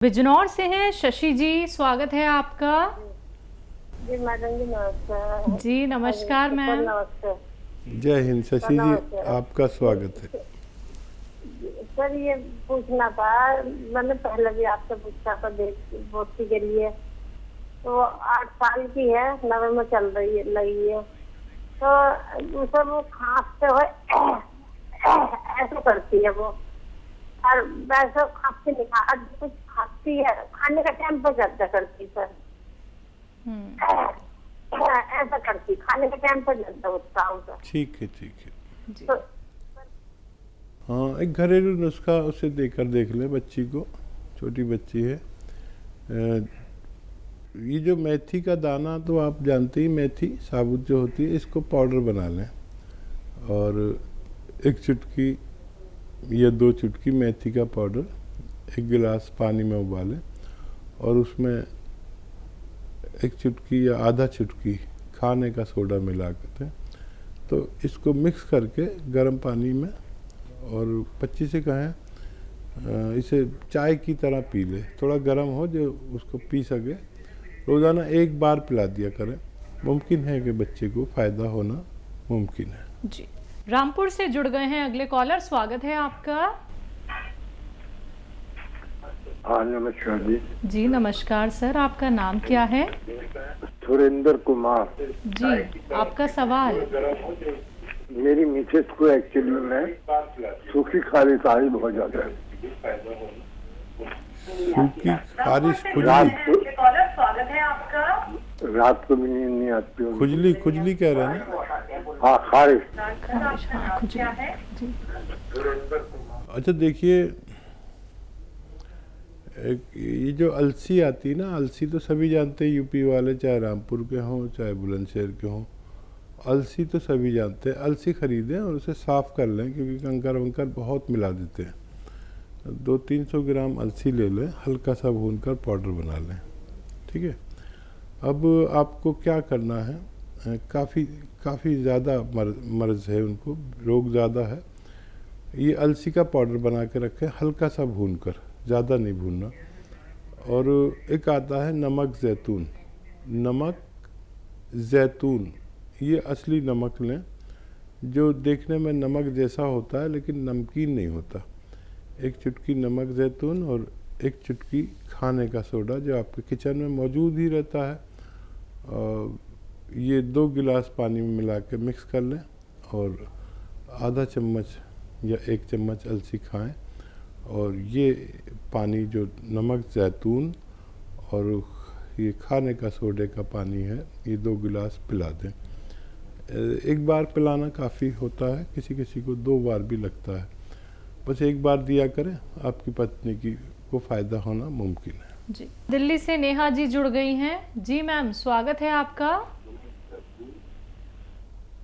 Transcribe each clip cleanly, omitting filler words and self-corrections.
बिजनौर से हैं शशि जी, स्वागत है आपका। जी मैडम जी नमस्कार। जी नमस्कार मैम। नमस्कार जय हिंद शशि जी, नमस्कार। आपका स्वागत है। सर ये पूछना था, मैंने पहले भी आपसे पूछा था बेटी के लिए, तो 8 साल की है, 9 में चल रही है लगी है, तो सर वो खांसते हुए ऐसे करती है वो, और वैसे खांसती नहीं, आज कुछ खांसती है, खाने का टाइम पर ज्यादा करती सर, ऐसा करती, खाने के टाइम पर ज्यादा होता है। ठीक है ठीक है। तो हाँ, एक घरेलू नुस्खा उसे देकर देख ले बच्ची को, छोटी बच्ची है। ये जो मेथी का दाना तो आप जानते ही, मेथी साबुत जो होती है, इसको पाउडर बना लें और 1 चुटकी या 2 चुटकी मेथी का पाउडर 1 गिलास पानी में उबालें और उसमें 1 चुटकी या आधा चुटकी खाने का सोडा मिला करते हैं, तो इसको मिक्स करके गर्म पानी में, और बच्ची से कहें इसे चाय की तरह पी ले, थोड़ा गर्म हो जो उसको पी सके, रोज़ाना 1 बार पिला दिया करें। मुमकिन है कि बच्चे को फ़ायदा होना मुमकिन है। जी रामपुर से जुड़ गए हैं अगले कॉलर, स्वागत है आपका। हाँ नमस्कार जी। जी नमस्कार सर, आपका नाम क्या है? सुरेंद्र कुमार। जी आपका सवाल। मेरी मिसेस को एक्चुअली में सूखी खारिश आ रही बहुत ज्यादा है। सूखी खारिश, रात खुजली, को रात को भी नींद नहीं आती है। खुजली खुजली कह रहे हैं ना? हाँ खारिश। हाँ, खुजली। जी। अच्छा देखिए, ये जो अलसी आती है ना, अलसी तो सभी जानते हैं, यूपी वाले चाहे रामपुर के हों चाहे बुलंदशहर के हों, अलसी तो सभी जानते हैं। अलसी खरीदें और उसे साफ़ कर लें, क्योंकि कंकर वंकर बहुत मिला देते हैं। 200-300 ग्राम अलसी ले लें, हल्का सा भूनकर पाउडर बना लें, ठीक है। अब आपको क्या करना है, काफ़ी ज़्यादा मर्ज़ है उनको, रोग ज़्यादा है। ये अलसी का पाउडर बना के रखें, हल्का सा भूनकर, ज़्यादा नहीं भूनना। और एक आता है नमक ज़ैतून, नमक ज़ैतून, ये असली नमक लें जो देखने में नमक जैसा होता है लेकिन नमकीन नहीं होता। 1 चुटकी नमक ज़ैतून और 1 चुटकी खाने का सोडा जो आपके किचन में मौजूद ही रहता है, ये 2 गिलास पानी में मिला के मिक्स कर लें और आधा चम्मच या 1 चम्मच अलसी खाएं, और ये पानी जो नमक ज़ैतून और ये खाने का सोडे का पानी है, ये 2 गिलास पिला दें। 1 बार पिलाना काफ़ी होता है, किसी किसी को 2 बार भी लगता है, बस 1 बार दिया करें, आपकी पत्नी को फ़ायदा होना मुमकिन है। जी दिल्ली से नेहा जी जुड़ गई हैं। जी मैम, स्वागत है आपका।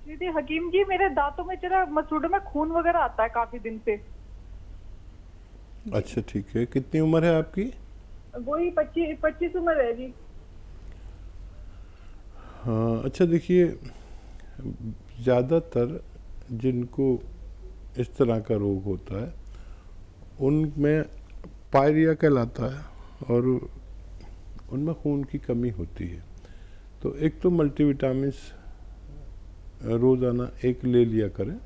दीदी हकीम जी, मेरे दांतों में जरा मसूड़ों में खून वगैरह आता है काफी दिन से। अच्छा ठीक है, कितनी उम्र है आपकी? वही 25 उम्र है जी। हाँ अच्छा, देखिए ज़्यादातर जिनको इस तरह का रोग होता है उनमें पायरिया कहलाता है और उनमें खून की कमी होती है। तो एक तो मल्टीविटामिन्स रोज़ाना 1 ले लिया करें,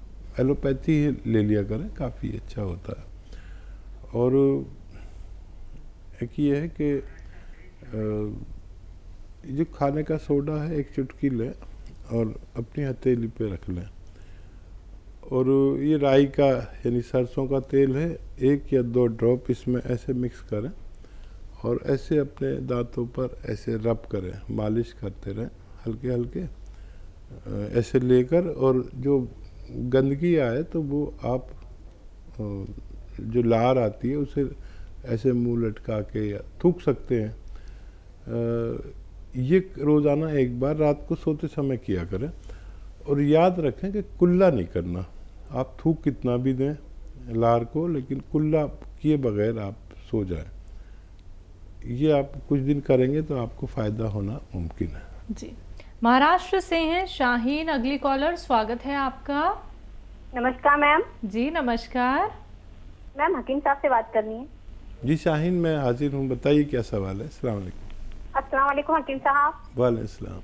एलोपैथी ले लिया करें, काफ़ी अच्छा होता है। और एक ये है कि जो खाने का सोडा है 1 चुटकी लें और अपनी हथेली पे रख लें, और ये राई का यानी सरसों का तेल है, 1 या 2 ड्रॉप इसमें ऐसे मिक्स करें और ऐसे अपने दांतों पर ऐसे रब करें, मालिश करते रहें हल्के हल्के ऐसे लेकर, और जो गंदगी आए तो वो आप जो लार आती है उसे ऐसे मुंह लटका के या थूक सकते हैं। ये रोज़ाना 1 बार रात को सोते समय किया करें, और याद रखें कि कुल्ला नहीं करना। आप थूक कितना भी दें लार को, लेकिन कुल्ला किए बगैर आप सो जाएं। ये आप कुछ दिन करेंगे तो आपको फ़ायदा होना मुमकिन है। जी महाराष्ट्र से हैं शाहीन, अगली कॉलर, स्वागत है आपका। नमस्कार मैम। जी नमस्कार। मैम हकीम साहब से बात करनी है। जी शाहीन, मैं हाजिर हूँ, बताइए क्या सवाल है। अस्सलाम वालेकुम। अस्सलाम वालेकुम हकीम साहब। वालेकुम सलाम।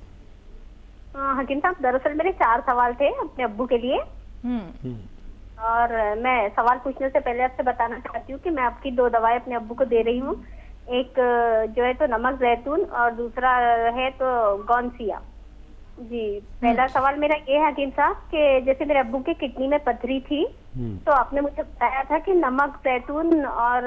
हकीम साहब, दरअसल मेरे 4 सवाल थे अपने अब्बू के लिए। और मैं सवाल पूछने से पहले आपसे बताना चाहती हूँ कि मैं आपकी 2 दवाएं अपने अब्बू को दे रही हूँ। एक जो है तो नमक जैतून और दूसरा है तो गौनसिया। जी, पहला सवाल मेरा ये है हकीम साहब कि जैसे मेरे अब्बू के किडनी में पथरी थी, तो आपने मुझे बताया था कि नमक जैतून और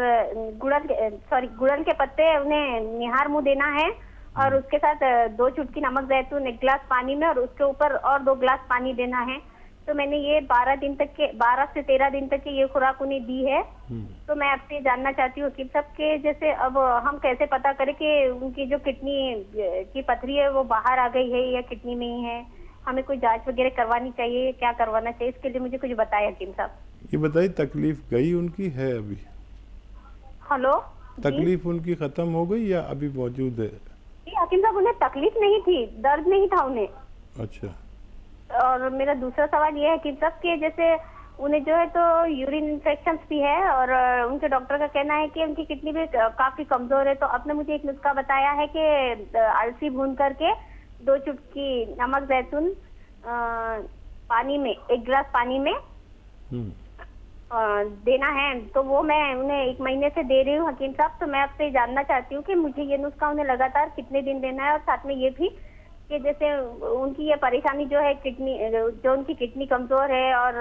गुड़हल के पत्ते उन्हें निहार मुंह देना है और उसके साथ 2 चुटकी नमक जैतून 1 गिलास पानी में और उसके ऊपर और 2 गिलास पानी देना है। तो मैंने ये 12 से 13 दिन तक की ये खुराक उन्हें दी है। तो मैं आपसे जानना चाहती हूँ कि सबके जैसे अब हम कैसे पता करें कि उनकी जो किडनी की पथरी है वो बाहर आ गई है या किडनी में ही है? हमें कोई जांच वगैरह करवानी चाहिए, क्या करवाना चाहिए, इसके लिए मुझे कुछ बताएं हकीम साहब। ये बताइए, तकलीफ गई उनकी है अभी? हेलो, तकलीफ उनकी खत्म हो गई या अभी मौजूद है? जी हकीम साहब, उन्हें तकलीफ नहीं थी, दर्द नहीं था उन्हें। अच्छा। और मेरा दूसरा सवाल ये है कि सबके जैसे उन्हें जो है तो यूरिन इन्फेक्शन भी है और उनके डॉक्टर का कहना है कि उनकी किडनी भी काफी कमजोर है। तो आपने मुझे एक नुस्खा बताया है कि अलसी भून करके 2 चुटकी नमक जैतून पानी में 1 गिलास पानी में देना है। तो वो मैं उन्हें 1 महीने से दे रही हूँ हकीम साहब। तो मैं आपसे जानना चाहती हूँ कि मुझे ये नुस्खा उन्हें लगातार कितने दिन देना है और साथ में ये भी कि जैसे उनकी ये परेशानी जो है किडनी, जो उनकी किडनी कमजोर है और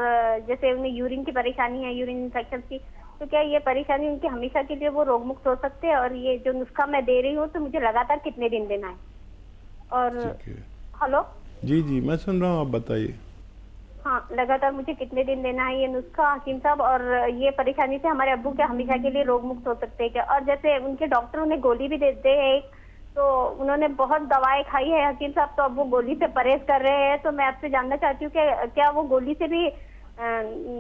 जैसे उन्हें यूरिन की परेशानी है, यूरिन इन्फेक्शन की, तो क्या ये परेशानी उनकी हमेशा के लिए वो रोग मुक्त हो सकते हैं? और ये जो नुस्खा मैं दे रही हूँ तो मुझे लगातार कितने दिन देना है? और हेलो, जी जी मैं सुन रहा हूँ, आप बताइए। हाँ, लगातार मुझे कितने दिन देना है ये नुस्खा हकीम साहब? और ये परेशानी से हमारे अब्बू के हमेशा के लिए रोग मुक्त हो सकते हैं क्या? और जैसे उनके डॉक्टर उन्हें गोली भी देते हैं, तो उन्होंने बहुत दवाएं खाई है हकीम साहब, तो अब वो गोली से परहेज कर रहे हैं। तो मैं आपसे जानना चाहती हूँ कि क्या वो गोली से भी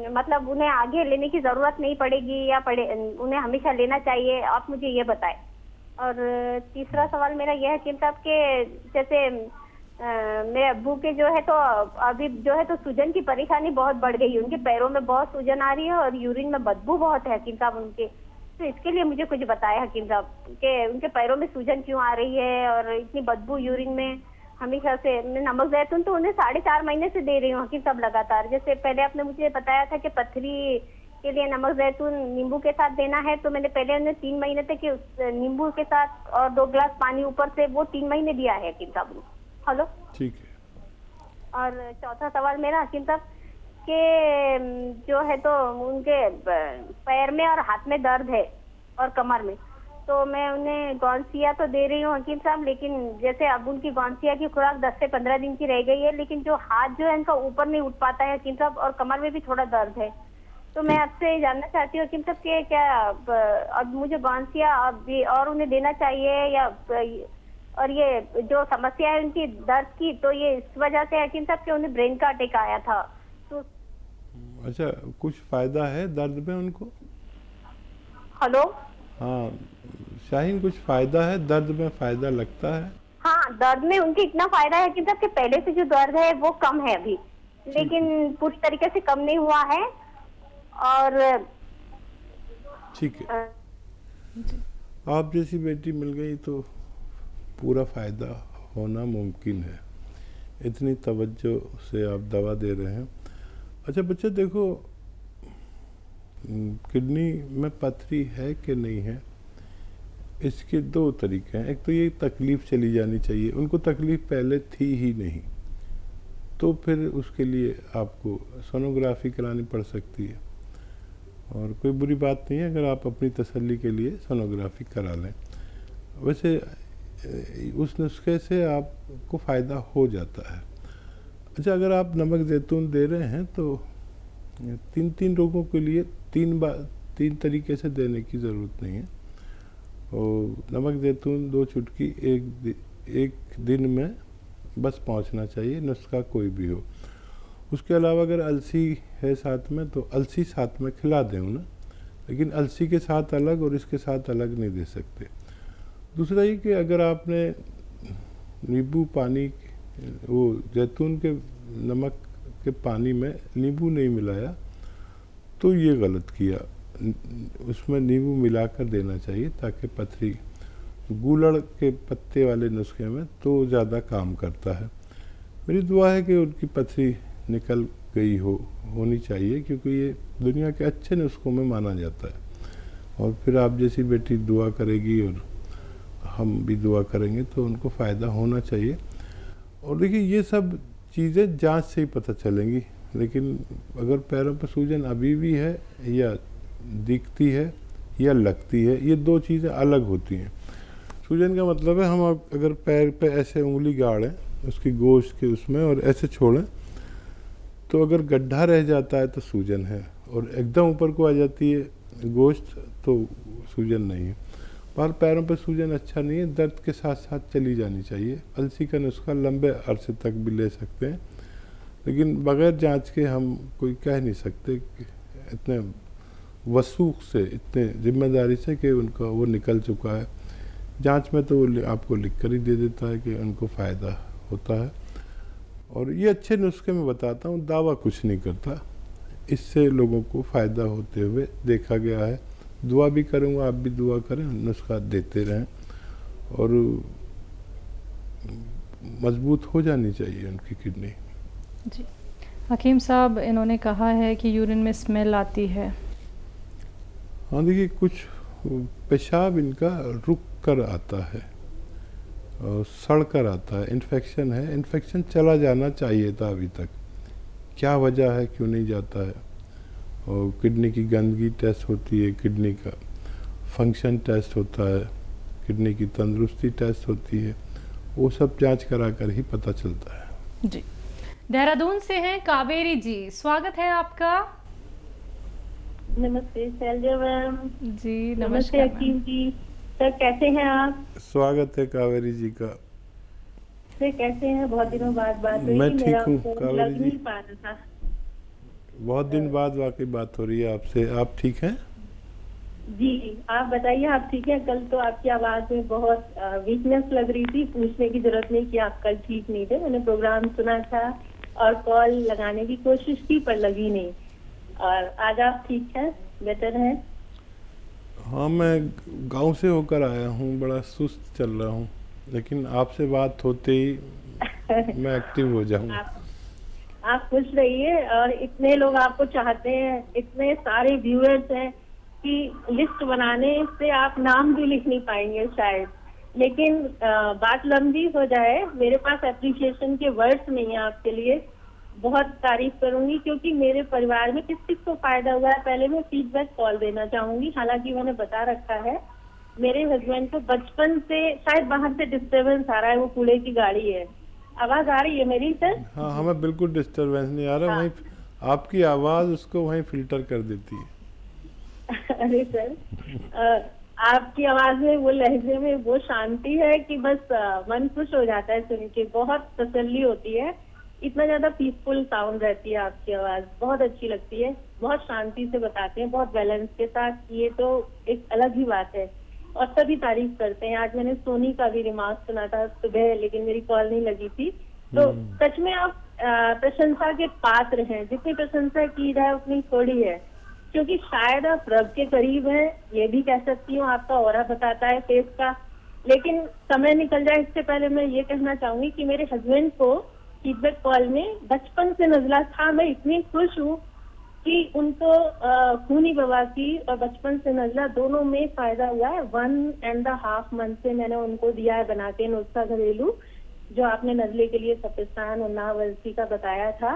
मतलब उन्हें आगे लेने की जरूरत नहीं पड़ेगी या उन्हें हमेशा लेना चाहिए? आप मुझे ये बताएं। और तीसरा सवाल मेरा यह है हकीम साहब के जैसे मेरे अब्बू के जो है तो अभी जो है तो सूजन की परेशानी बहुत बढ़ गई है, उनके पैरों में बहुत सूजन आ रही है और यूरिन में बदबू बहुत है हकीम साहब उनके। तो इसके लिए मुझे कुछ बताया हकीम साहब कि उनके पैरों में सूजन क्यों आ रही है और इतनी बदबू यूरिन में हमेशा से। मैं नमक जैतून तो उन्हें 4.5 महीने से दे रही हूँ हकीम साहब लगातार। जैसे पहले आपने मुझे बताया था कि पथरी के लिए नमक जैतून नींबू के साथ देना है, तो मैंने पहले उन्हें 3 महीने तक नींबू के साथ और 2 गिलास पानी ऊपर से वो 3 महीने दिया है हकीम साहब। हेलो, ठीक है। और चौथा सवाल मेरा हकीम साहब के जो है तो उनके पैर में और हाथ में दर्द है और कमर में, तो मैं उन्हें गौनसिया तो दे रही हूँ हकीम साहब, लेकिन जैसे अब उनकी गौनसिया की खुराक 10 से 15 दिन की रह गई है, लेकिन जो हाथ जो है उनका ऊपर नहीं उठ पाता है हकीम साहब और कमर में भी थोड़ा दर्द है। तो मैं आपसे जानना चाहती हूँ हकीम साहब के क्या अब मुझे गौनसिया अब भी और उन्हें देना चाहिए या और ये जो समस्या है उनकी दर्द की, तो ये इस वजह से हकीम साहब कि उन्हें ब्रेन का अटैक आया था। तो अच्छा, कुछ फायदा है दर्द में उनको? हेलो, हाँ शाहीन, कुछ फायदा है दर्द में? फायदा लगता है? हाँ, दर्द में उनके इतना फायदा है कि सबके पहले से जो दर्द है वो कम है अभी, लेकिन पूरी तरीके से कम नहीं हुआ है। और ठीक है, आप जैसी बेटी मिल गई तो पूरा फायदा होना मुमकिन है। इतनी तवज्जो से आप दवा दे रहे हैं। अच्छा बच्चे, देखो किडनी में पथरी है कि नहीं है, इसके 2 तरीके हैं। एक तो ये तकलीफ़ चली जानी चाहिए, उनको तकलीफ़ पहले थी ही नहीं, तो फिर उसके लिए आपको सोनोग्राफी करानी पड़ सकती है और कोई बुरी बात नहीं है अगर आप अपनी तसल्ली के लिए सोनोग्राफी करा लें। वैसे उस नुस्खे से आपको फ़ायदा हो जाता है। अच्छा, अगर आप नमक जैतून दे रहे हैं तो 3 रोगों के लिए 3 तरीके से देने की ज़रूरत नहीं है। और नमक जैतून 2 चुटकी एक दिन में बस पहुंचना चाहिए, नुस्खा कोई भी हो। उसके अलावा अगर अलसी है साथ में तो अलसी साथ में खिला दें ना, लेकिन अलसी के साथ अलग और इसके साथ अलग नहीं दे सकते। दूसरा ये कि अगर आपने नींबू पानी, वो जैतून के नमक के पानी में नींबू नहीं मिलाया तो ये गलत किया। उसमें नींबू मिलाकर देना चाहिए, ताकि पथरी, गूलड़ के पत्ते वाले नुस्खे में तो ज़्यादा काम करता है। मेरी दुआ है कि उनकी पथरी निकल गई होनी चाहिए, क्योंकि ये दुनिया के अच्छे नुस्खों में माना जाता है। और फिर आप जैसी बेटी दुआ करेगी और हम भी दुआ करेंगे तो उनको फ़ायदा होना चाहिए। और देखिए, ये सब चीज़ें जांच से ही पता चलेंगी, लेकिन अगर पैरों पर सूजन अभी भी है या दिखती है या लगती है, ये दो चीज़ें अलग होती हैं। सूजन का मतलब है हम अगर पैर पे ऐसे उंगली गाड़ें उसकी गोश्त के उसमें और ऐसे छोड़ें, तो अगर गड्ढा रह जाता है तो सूजन है, और एकदम ऊपर को आ जाती है गोश्त तो सूजन नहीं है। पर पैरों पर सूजन अच्छा नहीं है, दर्द के साथ साथ चली जानी चाहिए। अलसी का नुस्खा लंबे अरसे तक भी ले सकते हैं, लेकिन बगैर जांच के हम कोई कह नहीं सकते कि इतने वसूख से, इतने जिम्मेदारी से कि उनका वो निकल चुका है। जांच में तो वो आपको लिख कर ही दे देता है कि उनको फ़ायदा होता है। और ये अच्छे नुस्खे मैं बताता हूँ, दावा कुछ नहीं करता, इससे लोगों को फ़ायदा होते हुए देखा गया है। दुआ भी करूँगा, आप भी दुआ करें, नुस्खा देते रहें, और मजबूत हो जानी चाहिए उनकी किडनी। जी हकीम साहब, इन्होंने कहा है कि यूरिन में स्मेल आती है। हाँ देखिए, कुछ पेशाब इनका रुक कर आता है और सड़ कर आता है, इन्फेक्शन है, इन्फेक्शन चला जाना चाहिए था अभी तक, क्या वजह है, क्यों नहीं जाता है। और किडनी की गंदगी टेस्ट होती है, किडनी का फंक्शन टेस्ट होता है, किडनी की तंदुरुस्ती टेस्ट होती है, वो सब जांच करा कर ही पता चलता है। जी देहरादून से हैं कावेरी जी, स्वागत है आपका। नमस्ते शैलजा मैम। जी नमस्ते नमस्कार हकीम जी। सर कैसे हैं आप? स्वागत है कावेरी जी का। सर कैसे हैं? बहुत दिनों बाद बात हुई। मैं ठीक मेरा हूँ फोन कावेरी लग जी। नहीं पा रहा था। बहुत दिन बाद वाकई बात हो रही है आपसे। आप ठीक हैं? जी आप बताइए, आप ठीक हैं? कल तो आपकी आवाज में बहुत वीकनेस लग रही थी, पूछने की जरूरत नहीं कि आप कल ठीक नहीं थे। मैंने प्रोग्राम सुना था और कॉल लगाने की कोशिश की पर लगी नहीं, और आज आप ठीक हैं, बेटर हैं? हाँ, मैं गांव से होकर आया हूँ, बड़ा सुस्त चल रहा हूँ, लेकिन आपसे बात होते ही मैं एक्टिव हो जाऊँ। आप खुश रहिए, और इतने लोग आपको चाहते हैं, इतने सारे व्यूअर्स हैं कि लिस्ट बनाने से आप नाम भी लिख नहीं पाएंगे शायद। लेकिन बात लंबी हो जाए, मेरे पास एप्रिसिएशन के वर्ड्स नहीं है आपके लिए। बहुत तारीफ करूंगी, क्योंकि मेरे परिवार में किस किस को फायदा हुआ है। पहले मैं फीडबैक कॉल देना चाहूंगी। हालांकि मैंने बता रखा है, मेरे हस्बैंड को बचपन से शायद बाहर से डिस्टर्बेंस आ रहा है, वो कूड़े की गाड़ी है। आवाज आ रही है मेरी सर? हाँ, हमें बिल्कुल डिस्टरबेंस नहीं आ रहा। हाँ। वहीं आपकी आवाज़ उसको वहीं फिल्टर कर देती है। अरे सर, आपकी आवाज में, वो लहजे में वो शांति है कि बस मन खुश हो जाता है सुन के, बहुत तसल्ली होती है। इतना ज्यादा पीसफुल साउंड रहती है आपकी आवाज, बहुत अच्छी लगती है, बहुत शांति से बताते हैं, बहुत बैलेंस के साथ। ये तो एक अलग ही बात है, और सभी तारीफ करते हैं। आज मैंने सोनी का भी रिमार्क सुना था सुबह, लेकिन मेरी कॉल नहीं लगी थी। तो सच में आप प्रशंसा के पात्र हैं। जितनी प्रशंसा की जाए उतनी थोड़ी है, क्योंकि शायद आप रब के करीब हैं, ये भी कह सकती हूँ। आपका ऑरा बताता है फेस का। लेकिन समय निकल जाए, इससे पहले मैं ये कहना चाहूंगी कि मेरे हस्बैंड को फीडबैक कॉल में बचपन से नजला था। मैं इतनी खुश हूँ कि उनको खूनी बवासीर और बचपन से नजला दोनों में फायदा हुआ है। 1.5 मंथ से मैंने उनको दिया है बना के नुस्खा घरेलू, जो आपने नजले के लिए सफेस्तान और नाव अलसी का बताया था।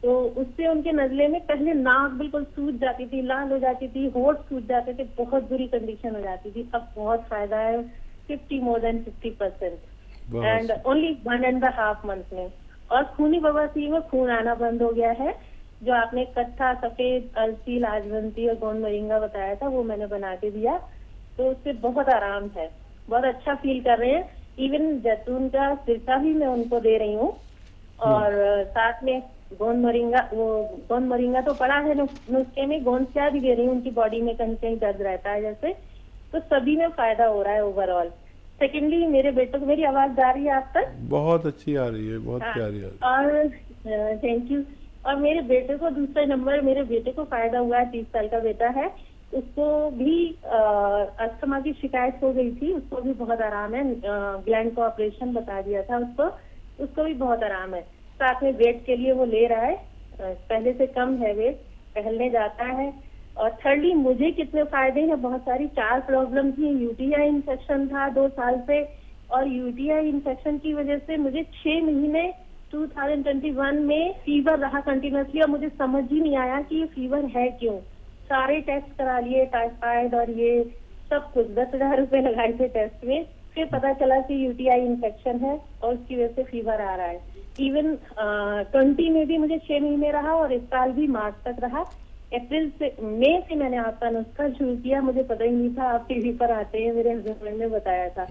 तो उससे उनके नजले में पहले नाक बिल्कुल सूज जाती थी, लाल हो जाती थी, होठ सूज जाते थे, बहुत बुरी कंडीशन हो जाती थी। अब बहुत फायदा है, 50% एंड ओनली 1.5 मंथ में। और खूनी बवासीर में खून आना बंद हो गया है। जो आपने कत्था, सफेद, अलसी, लाजवंती और गोंद मोरिंगा बताया था, वो मैंने बना के दिया, तो उससे बहुत आराम है, बहुत अच्छा फील कर रहे हैं। इवन जैतून का सिरका भी मैं उनको दे रही हूँ, और साथ में गोंद मोरिंगा तो पड़ा है नुस्खे में, गोंद चाय भी दे रही हूँ। उनकी बॉडी में कहीं कहीं दर्द रहता है जैसे, तो सभी में फायदा हो रहा है ओवरऑल। सेकेंडली, मेरे बेटों को, मेरी आवाज जा रही है आप तक? बहुत अच्छी आ रही है, बहुत प्यारी आ रही है। और थैंक यू। और मेरे बेटे को दूसरे नंबर, मेरे बेटे को फायदा हुआ है, 30 साल का बेटा है। उसको भी अस्थमा की शिकायत हो गई थी, उसको भी बहुत आराम है। ग्लैंड का ऑपरेशन बता दिया था उसको, उसको भी बहुत आराम है। साथ में वेट के लिए वो ले रहा है, पहले से कम है वेट, टहलने जाता है। और थर्डली मुझे कितने फायदे हैं, बहुत सारी 4 प्रॉब्लम थी। यूटीआई इन्फेक्शन था 2 साल से, और यूटीआई इन्फेक्शन की वजह से मुझे 6 महीने 2021 में फीवर रहा कंटिन्यूसली, और मुझे समझ ही नहीं आया कि ये फीवर है क्यों। सारे टेस्ट करा लिए, टाइफाइड और ये सब कुछ, 10,000 रुपए लगाए थे टेस्ट में। फिर पता चला कि यूटीआई इन्फेक्शन है और उसकी वजह से फीवर आ रहा है। इवन 20 में भी मुझे 6 महीने रहा, और इस साल भी मार्च तक रहा। अप्रैल से मई से मैंने आपका नुस्खा शुरू किया, मुझे पता ही नहीं था आप टीवी पर आते हैं, मेरे हस्बैंड ने बताया था।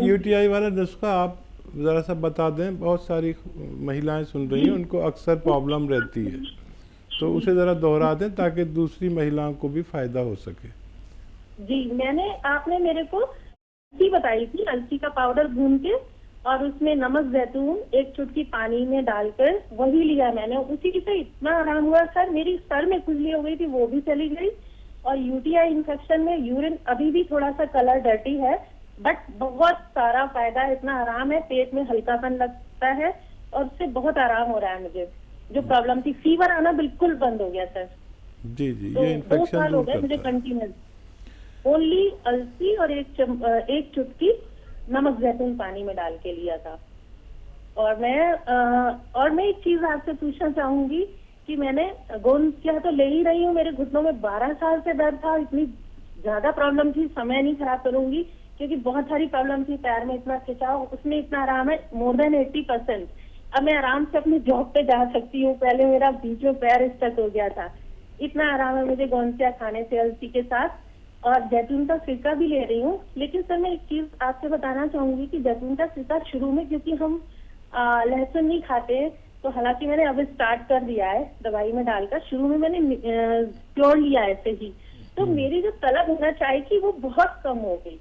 यूटीआई वाला नुस्खा आप ज़रा सा बता दें, बहुत सारी महिलाएं सुन रही हैं, उनको अक्सर प्रॉब्लम रहती है, तो उसे ज़रा दोहरा दें ताकि दूसरी महिलाओं को भी फायदा हो सके। जी, आपने मेरे को अलसी बताई थी, अलसी का पाउडर भून के और उसमें नमक जैतून 1 चुटकी पानी में डालकर वही लिया मैंने। उसी से इतना आराम हुआ सर, मेरी सर में खुजली हो गई थी वो भी चली गई, और यूटीआई इन्फेक्शन में यूरिन अभी भी थोड़ा सा कलर डर्टी है, बट बहुत सारा फायदा, इतना आराम है, पेट में हल्कापन लगता है और उससे बहुत आराम हो रहा है मुझे। जो प्रॉब्लम थी, फीवर आना बिल्कुल बंद हो गया सर। जी जी, तो ये 2 इन्फेक्शन साल हो दूर गए मुझे करता है। कंटिन्यूस ओनली अलसी और 1 चुटकी नमक जैतून पानी में डाल के लिया था। और मैं एक चीज आपसे पूछना चाहूंगी कि मैंने गोंद तो ले ही रही हूँ, मेरे घुटनों में 12 साल से दर्द था, इतनी ज्यादा प्रॉब्लम थी, समय नहीं खराब करूंगी क्योंकि बहुत सारी प्रॉब्लम थी, पैर में इतना खिंचाव, उसमें इतना आराम है, मोर देन 80%। अब मैं आराम से अपनी जॉब पे जा सकती हूँ, पहले मेरा बीच में पैर स्टक हो गया था। इतना आराम है मुझे गोंद खाने से अलसी के साथ, और जैतून का सिरका भी ले रही हूँ। लेकिन सर मैं एक चीज आपसे बताना चाहूंगी कि जैतून का सिरका शुरू में, क्योंकि हम लहसुन नहीं खाते, तो हालांकि मैंने अब स्टार्ट कर दिया है दवाई में डालकर, शुरू में मैंने प्योर लिया ऐसे ही, तो मेरी जो तलब होना चाय की वो बहुत कम हो गई।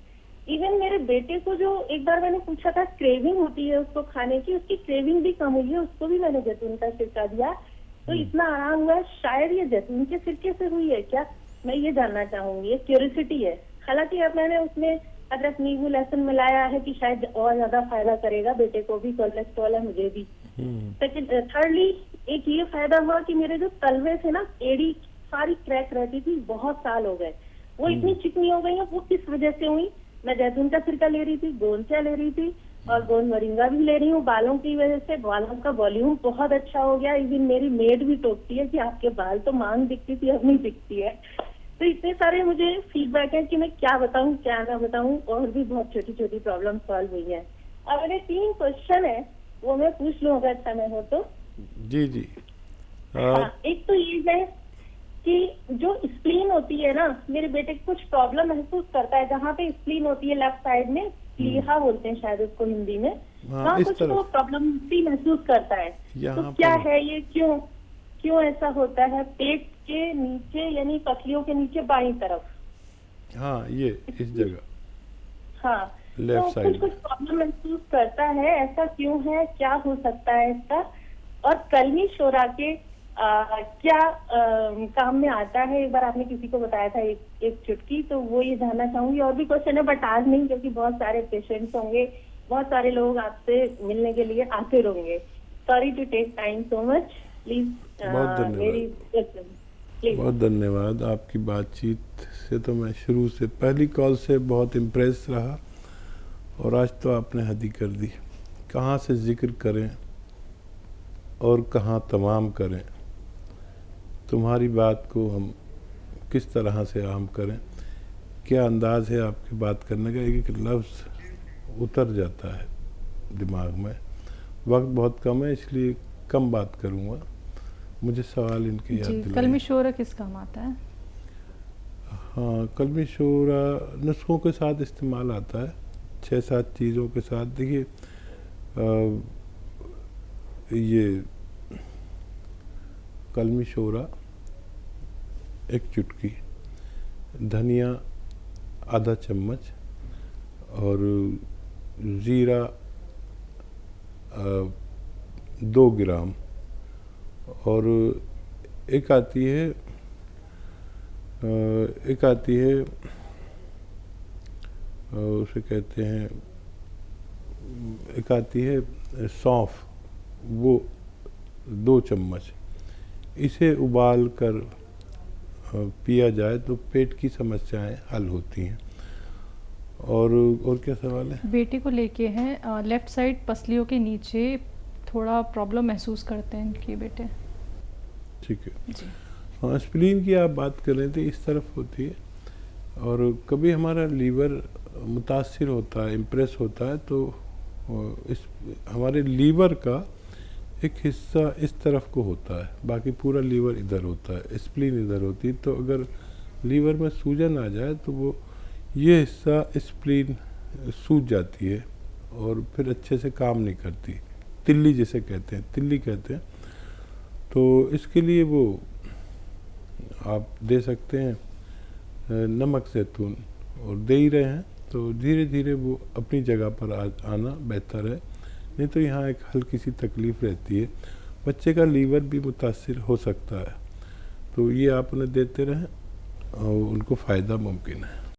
इवन मेरे बेटे को जो एक बार मैंने पूछा था क्रेविंग होती है उसको खाने की, उसकी क्रेविंग भी कम हुई है, उसको भी मैंने जैतून का सिरका दिया, तो इतना आराम हुआ है। शायद ये जैतून के सिरके से हुई है क्या, मैं ये जानना चाहूंगी, ये क्यूरियोसिटी है। हालांकि अब मैंने उसमें अदरक नींबू लहसुन मिलाया है कि शायद और ज्यादा फायदा करेगा, बेटे को भी कोलेस्ट्रॉल है, मुझे भी। सेकंड थर्डली एक ये फायदा हुआ कि मेरे जो तलवे थे ना, एड़ी सारी क्रैक रहती थी, बहुत साल हो गए, वो इतनी चिकनी हो गई है। वो किस वजह से हुई, मैं जैतून का सिरका ले रही थी, गोंद ले रही थी और गोंद मोरिंगा भी ले रही हूँ। बालों की वजह से बालों का वॉल्यूम बहुत अच्छा हो गया। इवन मेरी मेड भी टोकती है कि आपके बाल तो मांग दिखती थी, अब नहीं दिखती है। तो इतने सारे मुझे फीडबैक है कि मैं क्या बताऊं क्या ना बताऊं, और भी बहुत छोटी छोटी प्रॉब्लम सॉल्व हुई है। अब मेरे 3 क्वेश्चन है, वो मैं पूछ लूं अगर समय हो तो। जी जी। हाँ, एक तो ये है कि जो स्प्लीन होती है ना, मेरे बेटे को कुछ प्रॉब्लम महसूस करता है, जहाँ पे स्प्लीन होती है लेफ्ट साइड में, प्लीहा बोलते हैं शायद उसको हिंदी में, वहाँ कुछ तो प्रॉब्लम भी महसूस करता है। तो क्या है ये, क्यों ऐसा होता है? पेट के नीचे यानी पसलियों के नीचे बाईं तरफ, हाँ ये इस जगह, हाँ, लेफ्ट साइड कुछ प्रॉब्लम महसूस करता है, ऐसा क्यों है, क्या हो सकता है इसका? और कलमी शोरा के क्या काम में आता है? एक बार आपने किसी को बताया था एक चुटकी, तो वो ये जानना चाहूंगी। और भी क्वेश्चन है बट आज नहीं, क्योंकि बहुत सारे पेशेंट्स होंगे, बहुत सारे लोग आपसे मिलने के लिए आते रहेंगे। Sorry to take time so much, please. बहुत धन्यवाद। आपकी बातचीत से तो मैं शुरू से, पहली कॉल से बहुत इम्प्रेस रहा, और आज तो आपने हद ही कर दी। कहाँ से जिक्र करें और कहाँ तमाम करें, तुम्हारी बात को हम किस तरह से आम करें, क्या अंदाज़ है आपकी बात करने का, एक एक लफ्ज़ उतर जाता है दिमाग में। वक्त बहुत कम है इसलिए कम बात करूँगा। मुझे सवाल इनके याद दिलाइए। कलमी शोरा किस काम आता है? हाँ, कलमी शोरा नुस्खों के साथ इस्तेमाल आता है, 6-7 चीज़ों के साथ। देखिए ये कलमी शोरा 1 चुटकी, धनिया आधा चम्मच, और ज़ीरा 2 ग्राम, और एक आती है एक आती है उसे कहते हैं, एक आती है सौंफ, वो 2 चम्मच, इसे उबाल कर पिया जाए तो पेट की समस्याएं हल होती हैं। और क्या सवाल है? बेटे को लेके हैं, लेफ्ट साइड पसलियों के नीचे थोड़ा प्रॉब्लम महसूस करते हैं इनके बेटे। ठीक है। जी। हाँ, स्प्लीन की आप बात कर रहे थे, इस तरफ होती है और कभी हमारा लीवर मुतासिर होता है, इम्प्रेस होता है, तो इस हमारे लीवर का एक हिस्सा इस तरफ को होता है, बाकी पूरा लीवर इधर होता है, स्प्लीन इधर होती है। तो अगर लीवर में सूजन आ जाए तो वो ये हिस्सा स्प्लीन सूज जाती है और फिर अच्छे से काम नहीं करती, तिल्ली जिसे कहते हैं, तिल्ली कहते हैं। तो इसके लिए वो आप दे सकते हैं नमक ज़ैतून, और दे ही रहे हैं तो धीरे धीरे वो अपनी जगह पर आना बेहतर है। नहीं तो यहाँ एक हल्की सी तकलीफ़ रहती है, बच्चे का लीवर भी मुतासिर हो सकता है। तो ये आप उन्हें देते रहें और उनको फ़ायदा मुमकिन है।